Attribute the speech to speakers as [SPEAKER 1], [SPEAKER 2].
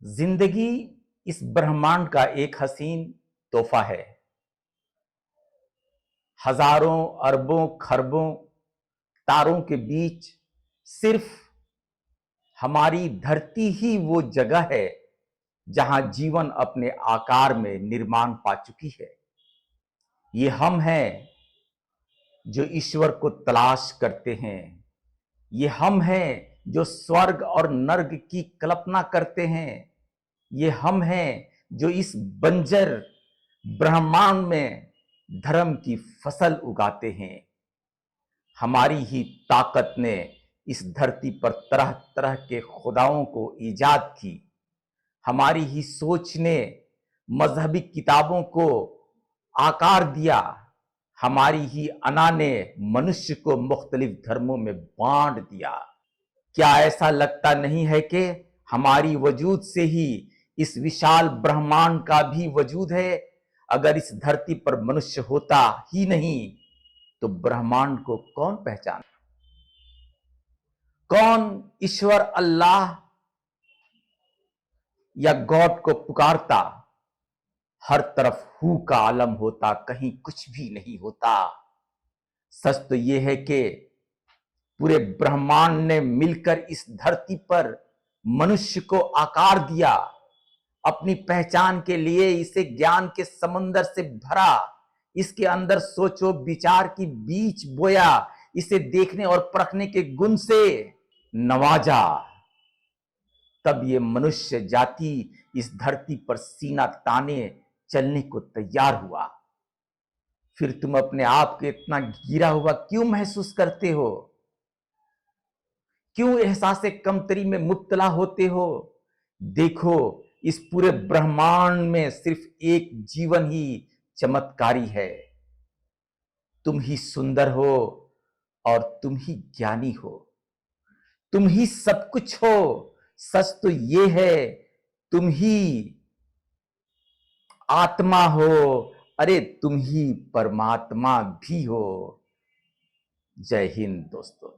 [SPEAKER 1] जिंदगी इस ब्रह्मांड का एक हसीन तोहफा है। हजारों अरबों खरबों तारों के बीच सिर्फ हमारी धरती ही वो जगह है जहां जीवन अपने आकार में निर्माण पा चुकी है। ये हम हैं जो ईश्वर को तलाश करते हैं। ये हम हैं जो स्वर्ग और नर्क की कल्पना करते हैं। ये हम हैं जो इस बंजर ब्रह्मांड में धर्म की फसल उगाते हैं। हमारी ही ताकत ने इस धरती पर तरह तरह के खुदाओं को ईजाद की। हमारी ही सोच ने मजहबी किताबों को आकार दिया। हमारी ही अना ने मनुष्य को मुख्तलिफ धर्मों में बांट दिया। क्या ऐसा लगता नहीं है कि हमारी वजूद से ही इस विशाल ब्रह्मांड का भी वजूद है? अगर इस धरती पर मनुष्य होता ही नहीं तो ब्रह्मांड को कौन पहचान, कौन ईश्वर अल्लाह या गॉड को पुकारता? हर तरफ हू का आलम होता, कहीं कुछ भी नहीं होता। सच तो यह है कि पूरे ब्रह्मांड ने मिलकर इस धरती पर मनुष्य को आकार दिया। अपनी पहचान के लिए इसे ज्ञान के समंदर से भरा, इसके अंदर सोचो विचार की बीज बोया, इसे देखने और परखने के गुण से नवाजा। तब ये मनुष्य जाति इस धरती पर सीना ताने चलने को तैयार हुआ। फिर तुम अपने आप को इतना गिरा हुआ क्यों महसूस करते हो? क्यों एहसासे कमतरी में मुब्तला होते हो? देखो, इस पूरे ब्रह्मांड में सिर्फ एक जीवन ही चमत्कारी है। तुम ही सुंदर हो और तुम ही ज्ञानी हो। तुम ही सब कुछ हो। सच तो ये है, तुम ही आत्मा हो। अरे तुम ही परमात्मा भी हो। जय हिंद दोस्तों।